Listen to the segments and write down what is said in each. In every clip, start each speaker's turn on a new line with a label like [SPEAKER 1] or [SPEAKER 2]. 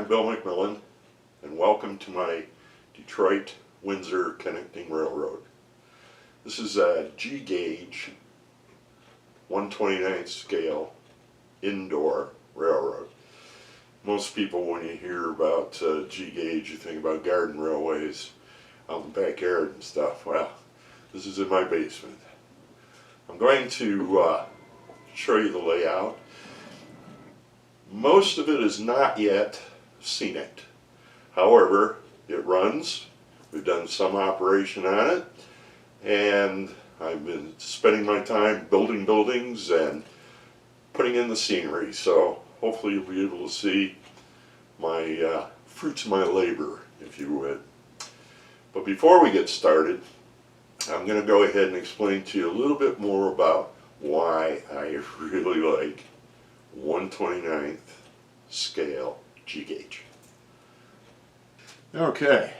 [SPEAKER 1] I'm Bill McMillan, and welcome to my Detroit Windsor Connecting Railroad. This is a G gauge 1/29th scale indoor railroad. Most people, when you hear about G gauge, you think about garden railways out in the backyard and stuff. Well, this is in my basement. I'm going to show you the layout. Most of it is not yet scenic. However, it runs. We've done some operation on it, and I've been spending my time building buildings and putting in the scenery. So hopefully you'll be able to see my fruits of my labor, if you would. But before we get started, I'm going to go ahead and explain to you a little bit more about why I really like 1/29th scale G gauge. Okay,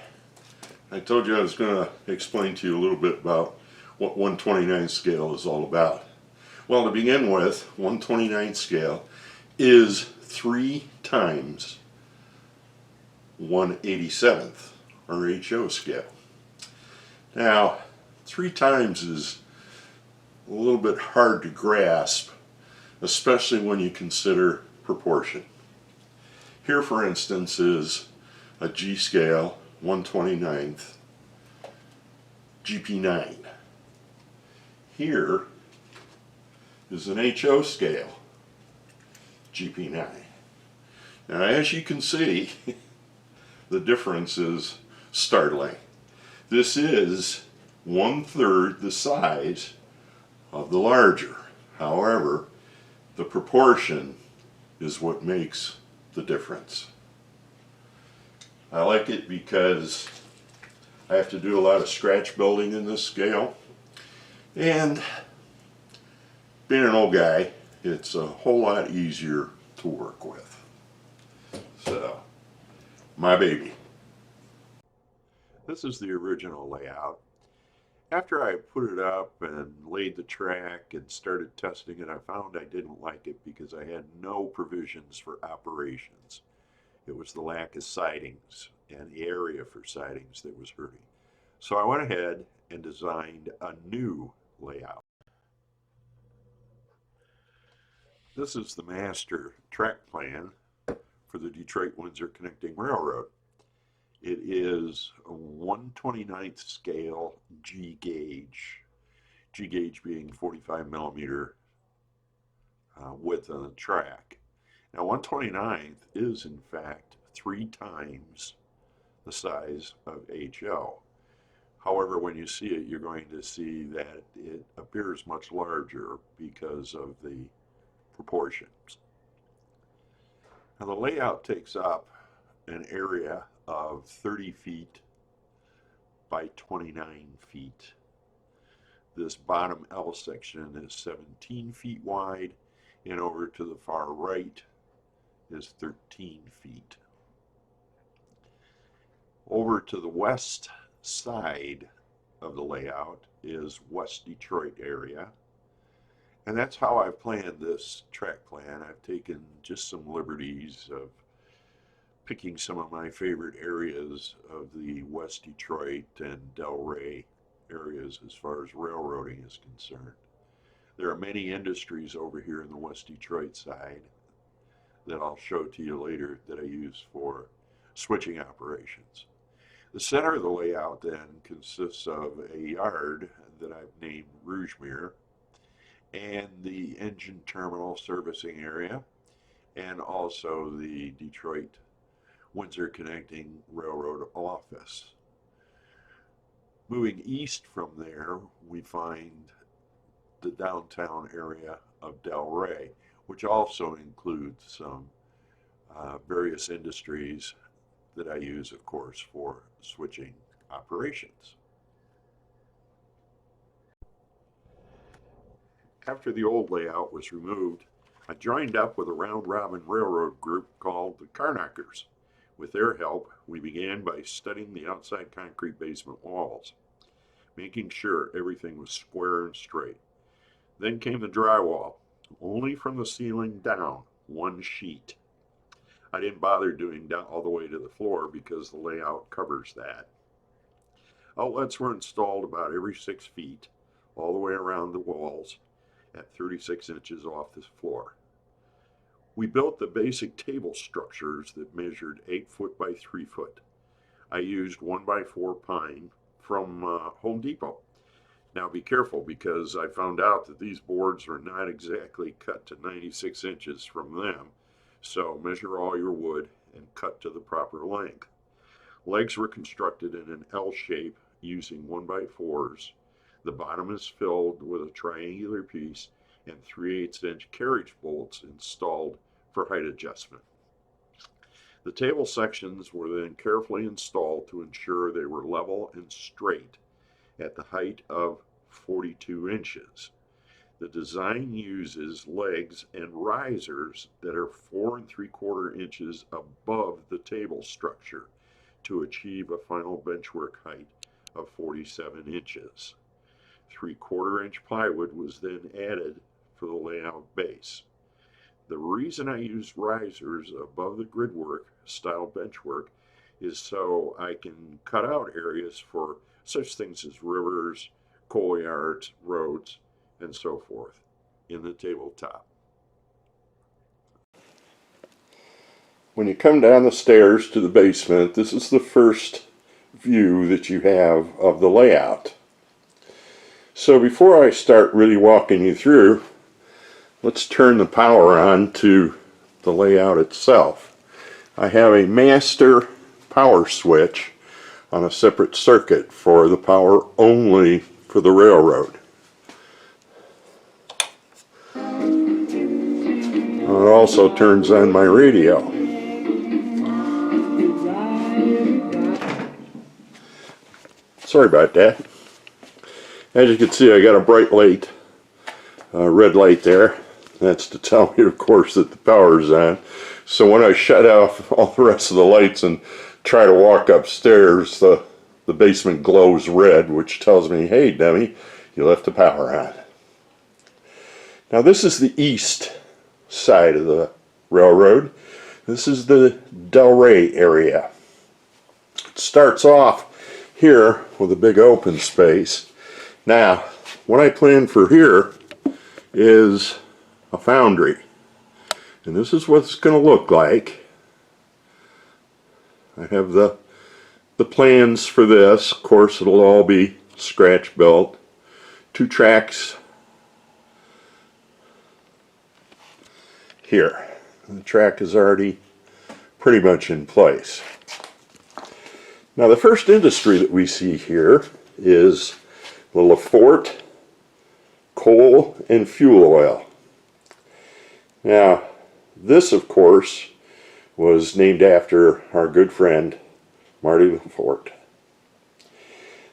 [SPEAKER 1] I told you I was going to explain to you a little bit about what 1/29th scale is all about. Well, to begin with, 1/29th scale is 3 times 1/87th, or HO scale. Now, 3 times is a little bit hard to grasp, especially when you consider proportion. Here, for instance, is a G scale 1/29th GP9. Here is an HO scale GP9. Now, as you can see, the difference is startling. This is 1/3 the size of the larger. However, the proportion is what makes the difference. I like it because I have to do a lot of scratch building in this scale, and being an old guy, it's a whole lot easier to work with. So, my baby. This is the original layout. After I put it up and laid the track and started testing it, I found I didn't like it because I had no provisions for operations. It was the lack of sidings and the area for sidings that was hurting. So I went ahead and designed a new layout. This is the master track plan for the Detroit Windsor Connecting Railroad. It is a 1/29th scale G gauge being 45 millimeter width on the track. Now 1/29th is in fact 3 times the size of HO. However, when you see it, you're going to see that it appears much larger because of the proportions. Now the layout takes up an area of 30 feet by 29 feet. This bottom L section is 17 feet wide, and over to the far right is 13 feet. Over to the west side of the layout is West Detroit area, and that's how I've planned this track plan. I've taken just some liberties of picking some of my favorite areas of the West Detroit and Delray areas as far as railroading is concerned. There are many industries over here in the West Detroit side that I'll show to you later that I use for switching operations. The center of the layout then consists of a yard that I've named Rougemere, and the engine terminal servicing area, and also the Detroit Windsor Connecting Railroad office. Moving east from there, we find the downtown area of Delray, which also includes some various industries that I use, of course, for switching operations. After the old layout was removed, I joined up with a round-robin railroad group called the Carknockers. With their help, we began by studying the outside concrete basement walls, making sure everything was square and straight. Then came the drywall, only from the ceiling down, 1 sheet. I didn't bother doing down all the way to the floor because the layout covers that. Outlets were installed about every 6 feet, all the way around the walls at 36 inches off the floor. We built the basic table structures that measured 8 foot by 3 foot. I used 1x4 pine from Home Depot. Now be careful, because I found out that these boards are not exactly cut to 96 inches from them, so measure all your wood and cut to the proper length. Legs were constructed in an L shape using 1x4s. The bottom is filled with a triangular piece and 3/8 inch carriage bolts installed for height adjustment. The table sections were then carefully installed to ensure they were level and straight at the height of 42 inches. The design uses legs and risers that are 4 3/4 inches above the table structure to achieve a final benchwork height of 47 inches. 3/4 inch plywood was then added for the layout base. The reason I use risers above the gridwork style benchwork is so I can cut out areas for such things as rivers, coal yards, roads, and so forth in the tabletop. When you come down the stairs to the basement, this is the first view that you have of the layout. So before I start really walking you through, let's turn the power on to the layout itself. I have a master power switch on a separate circuit for the power only for the railroad. It also turns on my radio. Sorry about that. As you can see, I got a bright light, red light there. That's to tell me, of course, that the power's on. So when I shut off all the rest of the lights and try to walk upstairs, the basement glows red, which tells me, hey, dummy, you left the power on. Now this is the east side of the railroad. This is the Delray area. It starts off here with a big open space. Now, what I plan for here is a foundry. And this is what it's going to look like. I have the plans for this. Of course, it'll all be scratch built. 2 tracks here. The track is already pretty much in place. Now the first industry that we see here is the LaForte coal and fuel oil. Now this, of course, was named after our good friend Marty LaForte.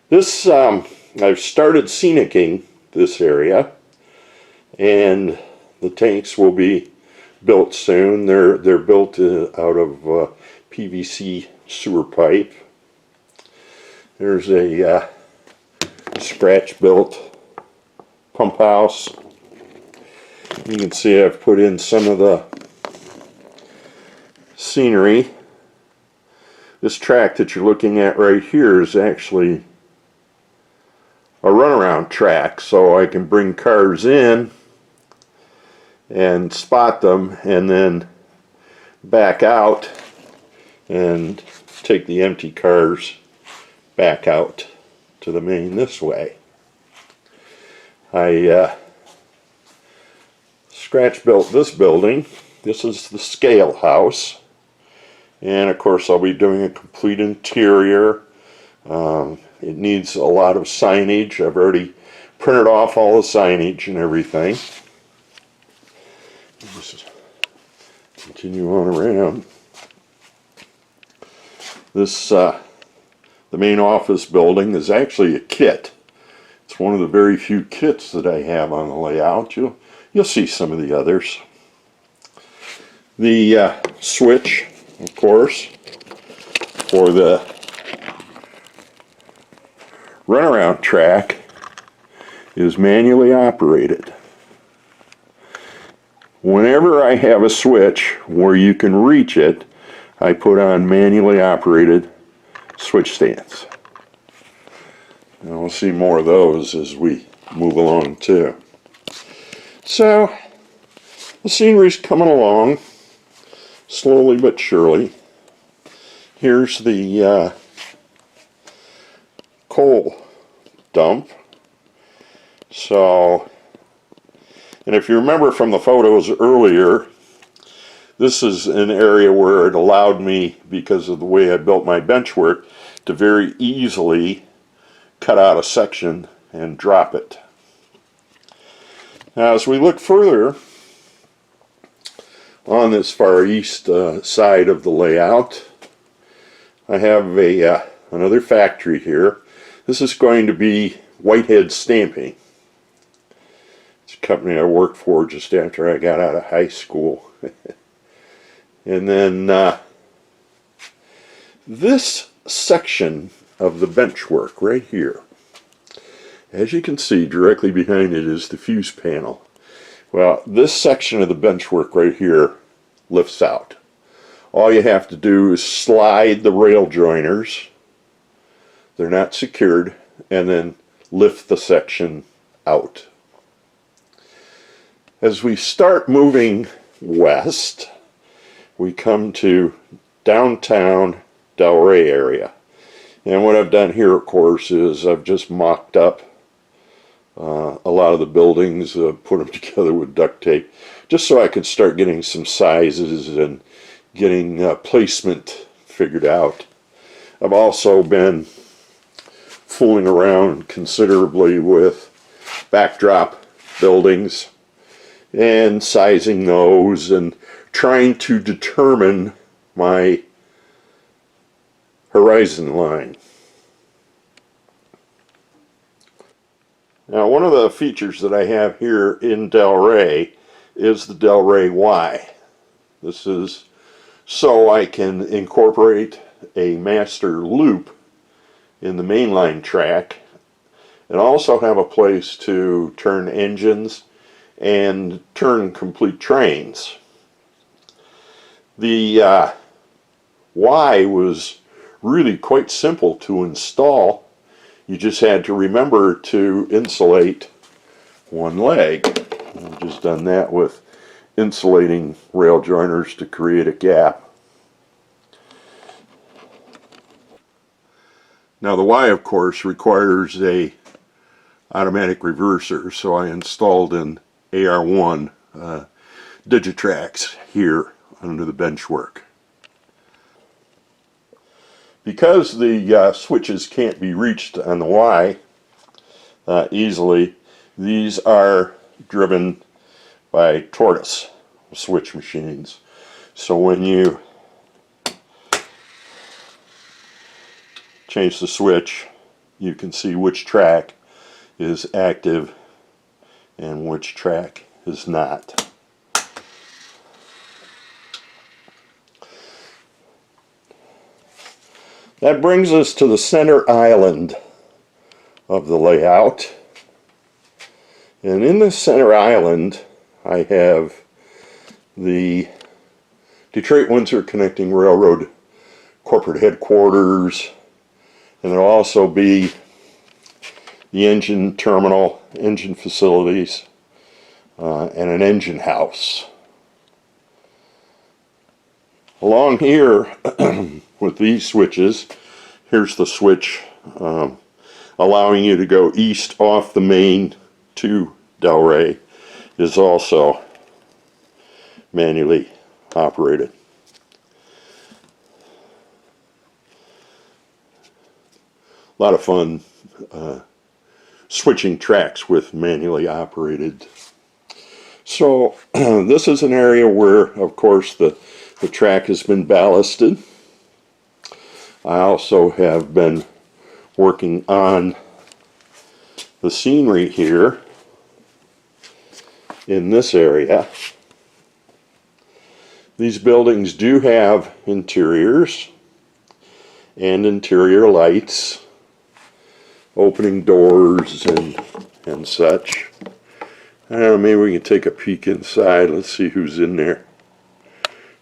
[SPEAKER 1] This I've started scenicking this area, and the tanks will be built soon. They're built out of PVC sewer pipe. There's a scratch-built pump house. You can see I've put in some of the scenery. This track that you're looking at right here is actually a runaround track, so I can bring cars in and spot them and then back out and take the empty cars back out to the main this way. I scratch built this building. This is the scale house, and of course I'll be doing a complete interior. It needs a lot of signage. I've already printed off all the signage and everything. Just continue on around. This the main office building is actually a kit. It's one of the very few kits that I have on the layout. You'll see some of the others. The switch, of course, for the runaround track is manually operated. Whenever I have a switch where you can reach it, I put on manually operated switch stands. And we'll see more of those as we move along too. So the scenery's coming along slowly but surely. Here's the coal dump. So, and if you remember from the photos earlier, this is an area where it allowed me, because of the way I built my benchwork, to very easily cut out a section and drop it. Now, as we look further on this far east side of the layout, I have another factory here. This is going to be Whitehead Stamping. It's a company I worked for just after I got out of high school. And then this section of the benchwork right here, as you can see, directly behind it is the fuse panel. Well, this section of the benchwork right here lifts out. All you have to do is slide the rail joiners, they're not secured, and then lift the section out. As we start moving west, we come to downtown Delray area. And what I've done here, of course, is I've just mocked up a lot of the buildings, put them together with duct tape, just so I could start getting some sizes and getting placement figured out. I've also been fooling around considerably with backdrop buildings and sizing those and trying to determine my horizon line. Now, one of the features that I have here in Delray is the Delray Y. This is so I can incorporate a master loop in the mainline track and also have a place to turn engines and turn complete trains. The Y was really quite simple to install. You just had to remember to insulate one leg. I've just done that with insulating rail joiners to create a gap. Now the Y, of course, requires a automatic reverser, so I installed an AR1 Digitrax here under the benchwork. Because the switches can't be reached on the Y easily, these are driven by tortoise switch machines. So when you change the switch, you can see which track is active and which track is not. That brings us to the center island of the layout. And in this center island, I have the Detroit Windsor Connecting Railroad corporate headquarters, and there'll also be the engine terminal, engine facilities, and an engine house. Along here, with these switches, here's the switch allowing you to go east off the main to Delray, is also manually operated. A lot of fun switching tracks with manually operated. So this is an area where, of course, the track has been ballasted. I also have been working on the scenery here in this area. These buildings do have interiors and interior lights, opening doors and such. I don't know, maybe we can take a peek inside. Let's see who's in there.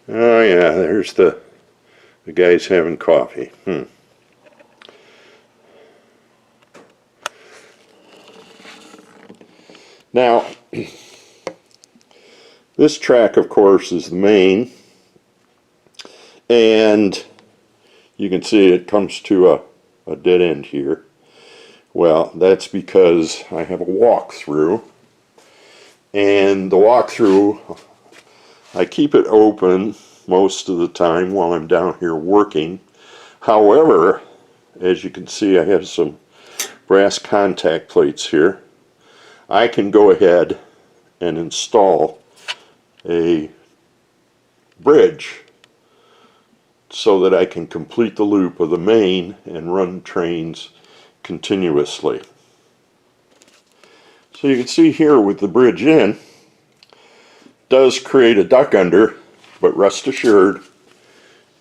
[SPEAKER 1] Oh yeah, there's the The guy's having coffee. Now, this track, of course, is the main, and you can see it comes to a dead end here. Well, that's because I have a walkthrough, and the walkthrough, I keep it open most of the time while I'm down here working. However, as you can see, I have some brass contact plates here. I can go ahead and install a bridge so that I can complete the loop of the main and run trains continuously. So you can see here with the bridge in, does create a duck under, but rest assured,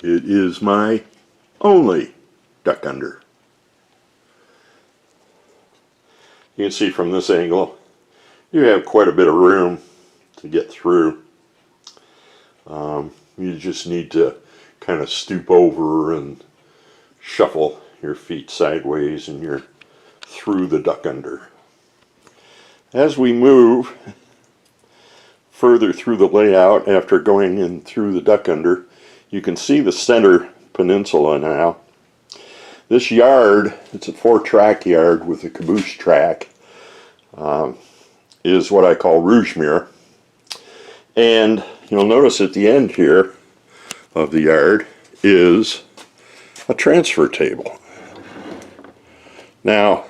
[SPEAKER 1] it is my only duck under. You can see from this angle, you have quite a bit of room to get through. You just need to kind of stoop over and shuffle your feet sideways and you're through the duck under. As we move further through the layout after going in through the duck under, you can see the center peninsula now. This yard, it's a 4-track yard with a caboose track, is what I call Rougemere. And you'll notice at the end here of the yard is a transfer table. Now,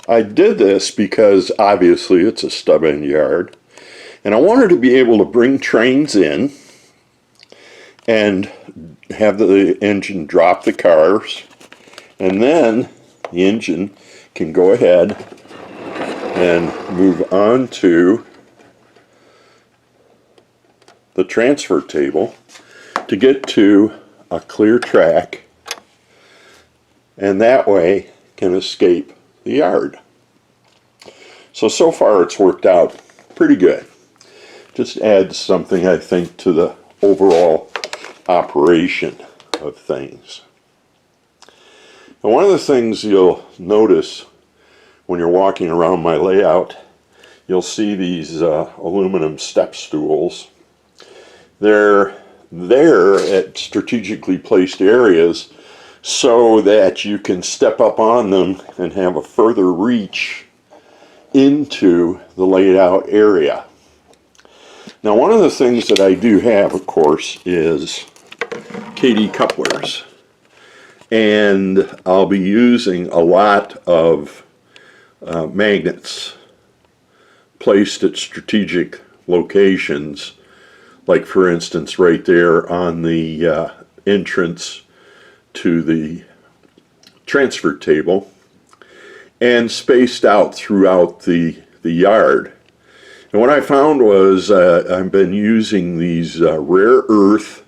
[SPEAKER 1] I did this because obviously it's a stub end yard, and I wanted to be able to bring trains in and have the engine drop the cars, and then the engine can go ahead and move on to the transfer table to get to a clear track, and that way can escape the yard. So far it's worked out pretty good. Just adds something, I think, to the overall operation of things. And one of the things you'll notice when you're walking around my layout, you'll see these aluminum step stools. They're there at strategically placed areas so that you can step up on them and have a further reach into the laid out area. Now, one of the things that I do have, of course, is KD couplers, and I'll be using a lot of magnets placed at strategic locations, like for instance right there on the entrance to the transfer table, and spaced out throughout the yard. And what I found was I've been using these rare earth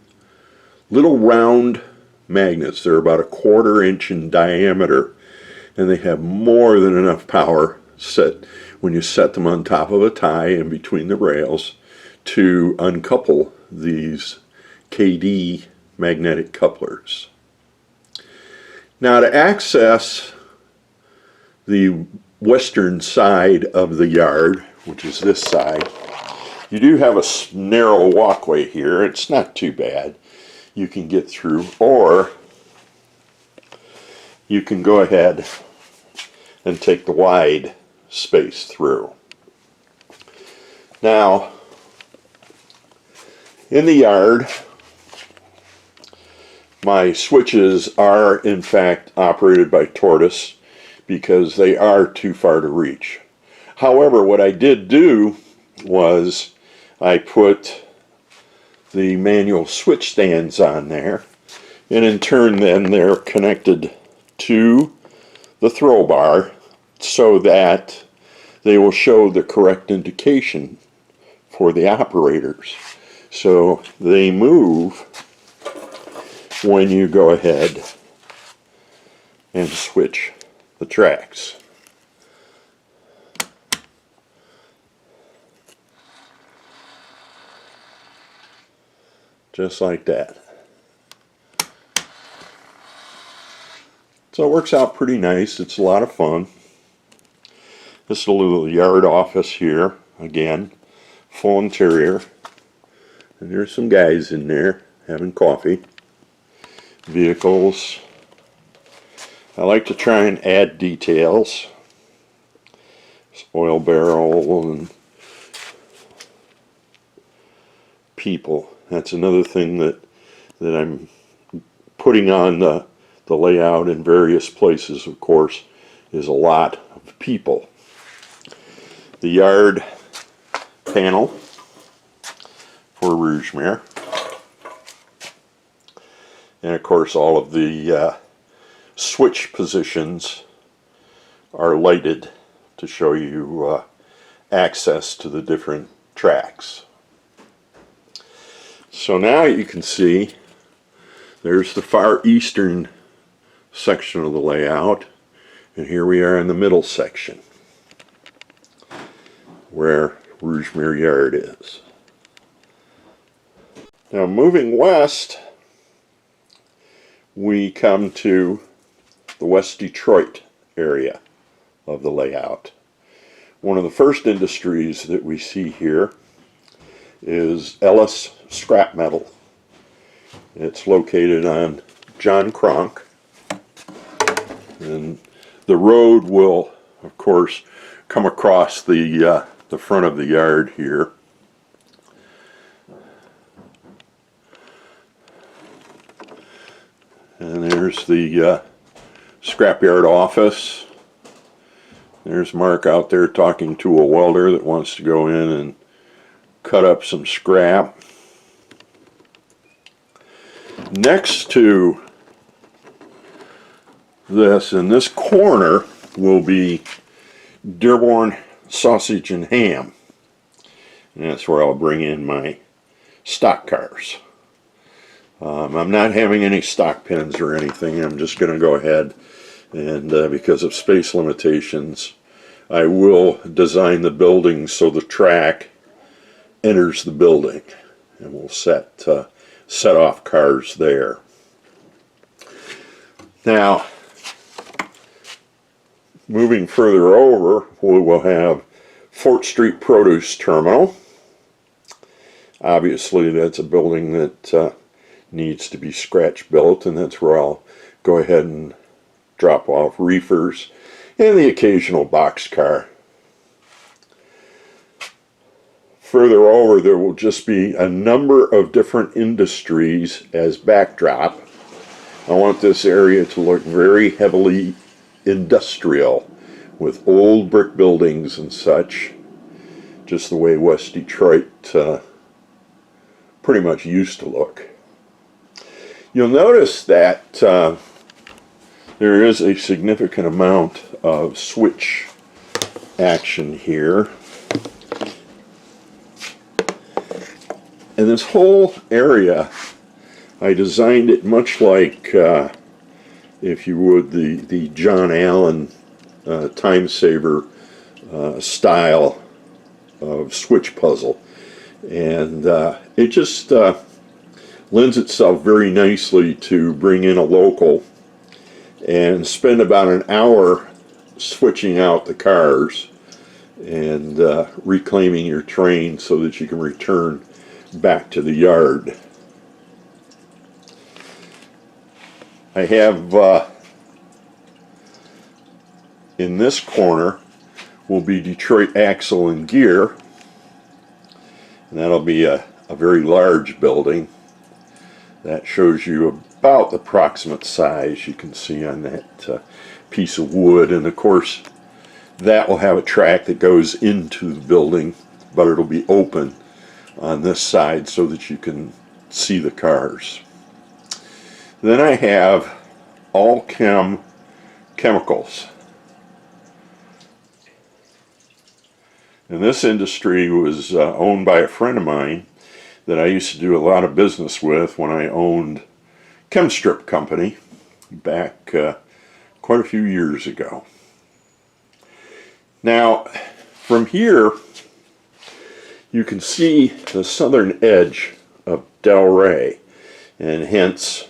[SPEAKER 1] little round magnets. They're about 1/4 inch in diameter, and they have more than enough power set when you set them on top of a tie in between the rails to uncouple these KD magnetic couplers. Now, to access the western side of the yard, which is this side, you do have a narrow walkway here. It's not too bad. You can get through, or you can go ahead and take the wide space through. Now, in the yard, my switches are in fact operated by tortoise because they are too far to reach. However, what I did do was I put the manual switch stands on there, and in turn then they're connected to the throw bar so that they will show the correct indication for the operators. So they move when you go ahead and switch the tracks. Just like that. So it works out pretty nice. It's a lot of fun. This is a little yard office here. Again, full interior. And there's some guys in there having coffee. Vehicles. I like to try and add details. This oil barrel and people. That's another thing that I'm putting on the layout in various places, of course, is a lot of people. The yard panel for Rougemere. And of course all of the switch positions are lighted to show you access to the different tracks. So now you can see there's the far eastern section of the layout, and here we are in the middle section where Rougemere Yard is. Now moving west, we come to the West Detroit area of the layout. One of the first industries that we see here is Ellis Scrap Metal. It's located on John Cronk, and the road will, of course, come across the front of the yard here. And there's the scrapyard office. There's Mark out there talking to a welder that wants to go in and cut up some scrap. Next to this, in this corner, will be Dearborn Sausage and Ham. And that's where I'll bring in my stock cars. I'm not having any stock pins or anything. I'm just going to go ahead and because of space limitations, I will design the building so the track enters the building, and we'll set off cars there. Now, moving further over, we will have Fort Street Produce Terminal. Obviously, that's a building that needs to be scratch built, and that's where I'll go ahead and drop off reefers and the occasional boxcar. Further over, there will just be a number of different industries as backdrop. I want this area to look very heavily industrial, with old brick buildings and such, just the way West Detroit pretty much used to look. You'll notice that there is a significant amount of switch action here. And this whole area, I designed it much like, if you would, the John Allen time saver style of switch puzzle. And it just lends itself very nicely to bring in a local and spend about an hour switching out the cars and reclaiming your train so that you can return back to the yard. I have in this corner will be Detroit Axle and Gear, and that'll be a very large building. That shows you about the approximate size you can see on that piece of wood, and of course that will have a track that goes into the building, but it'll be open on this side so that you can see the cars. Then I have All Chem Chemicals. And this industry was owned by a friend of mine that I used to do a lot of business with when I owned Chemstrip Company back quite a few years ago. Now, from here, you can see the southern edge of Delray, and hence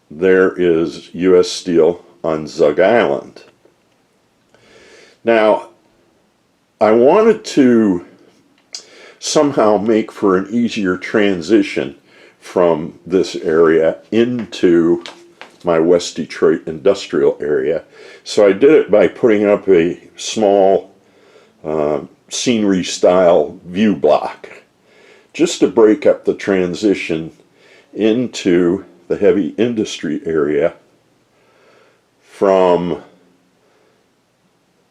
[SPEAKER 1] there is U.S. Steel on Zug Island. Now, I wanted to somehow make for an easier transition from this area into my West Detroit industrial area. So I did it by putting up a small scenery style view block just to break up the transition into the heavy industry area from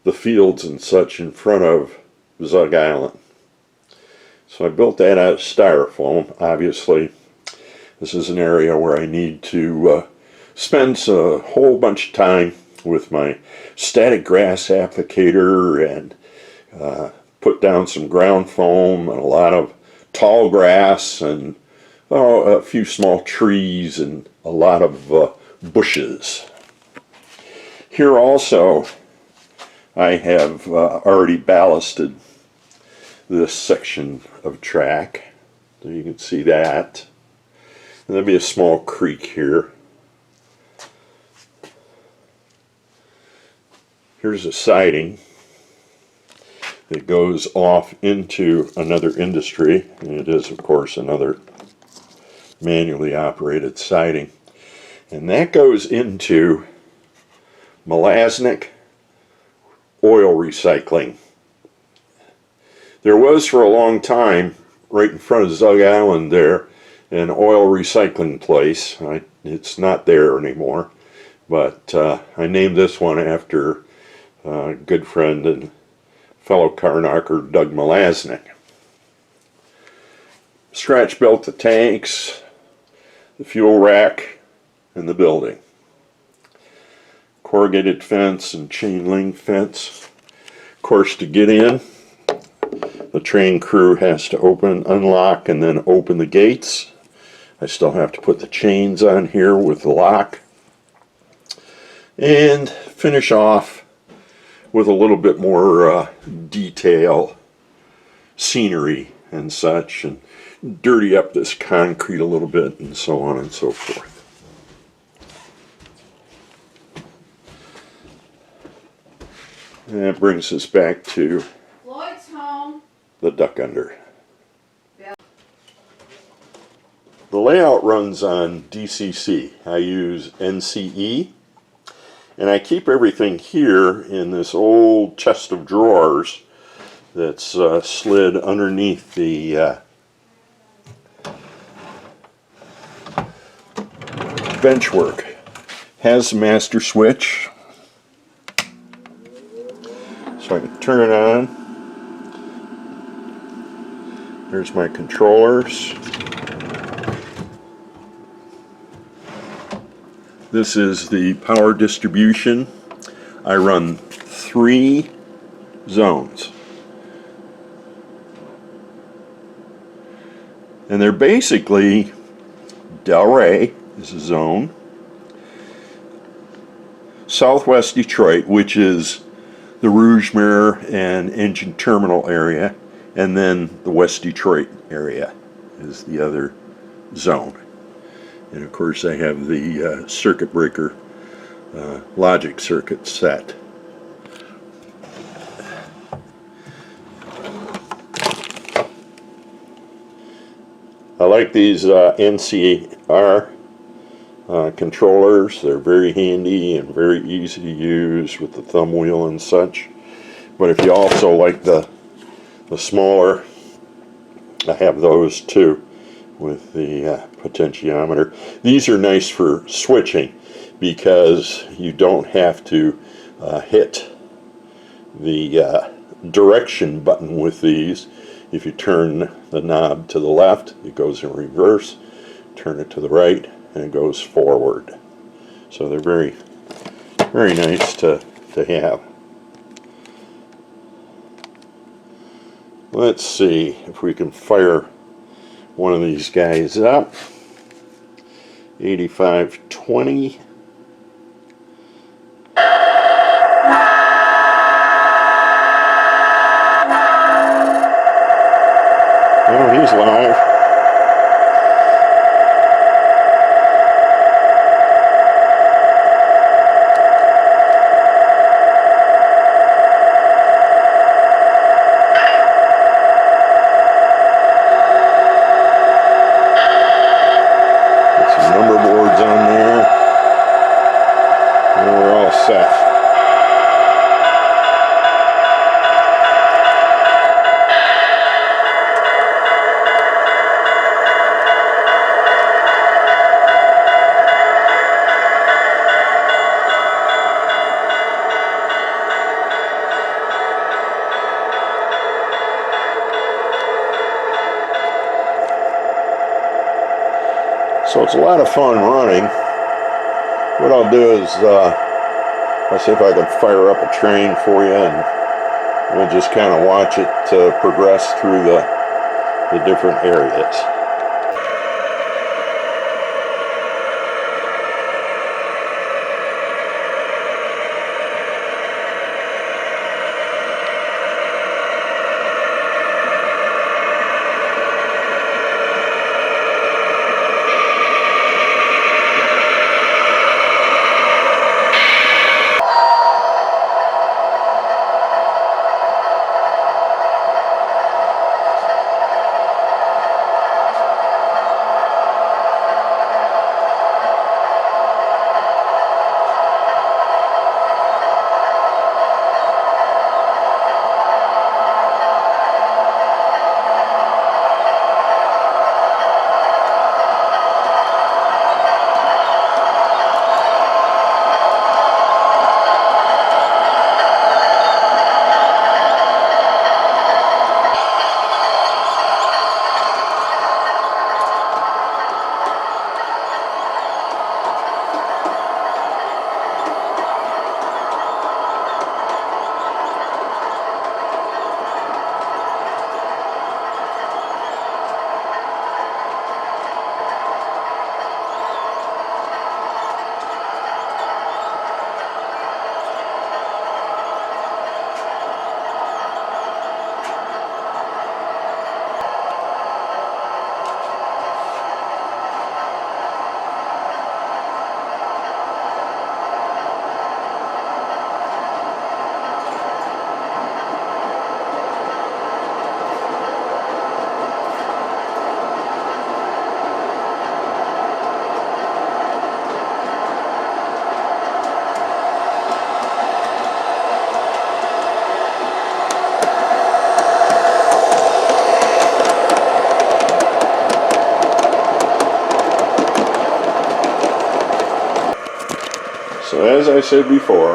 [SPEAKER 1] the fields and such in front of Zug Island. So I built that out of styrofoam. Obviously, this is an area where I need to spend a whole bunch of time with my static grass applicator and put down some ground foam and a lot of tall grass and a few small trees and a lot of bushes. Here also I have already ballasted this section of track. So you can see that. And there'll be a small creek here. Here's a siding that goes off into another industry, and it is of course another manually operated siding, and that goes into Molasnic oil recycling. There was for a long time right in front of Zug Island there an oil recycling place. It's not there anymore, but I named this one after a good friend and fellow car knocker Doug Molasnic. Scratch built the tanks, the fuel rack, and the building. Corrugated fence and chain link fence. Of course, to get in, the train crew has to open, unlock, and then open the gates. I still have to put the chains on here with the lock. And finish off with a little bit more detail, scenery and such, and dirty up this concrete a little bit and so on and so forth. And that brings us back to
[SPEAKER 2] Floyd's home.
[SPEAKER 1] The duck under. Yeah. The layout runs on DCC. I use NCE, and I keep everything here in this old chest of drawers that's slid underneath the benchwork. Has the master switch, so I can turn it on. There's my controllers. This is the power distribution. I run 3 zones. And they're basically Delray is a zone, Southwest Detroit, which is the Rougemere and engine terminal area, and then the West Detroit area is the other zone. And of course I have the circuit breaker logic circuit set. I like these NCR controllers. They're very handy and very easy to use with the thumb wheel and such. But if you also like the smaller, I have those too with the potentiometer. These are nice for switching because you don't have to hit the direction button with these. If you turn the knob to the left, it goes in reverse. Turn it to the right, and it goes forward. So they're very, very nice to have. Let's see if we can fire one of these guys up. 8520. Oh, he's live. So it's a lot of fun running. What I'll do is I'll see if I can fire up a train for you, and we'll just kind of watch it progress through the different areas. So as I said before,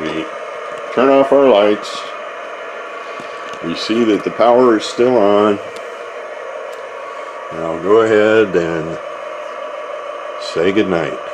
[SPEAKER 1] we turn off our lights, we see that the power is still on. Now go ahead and say goodnight.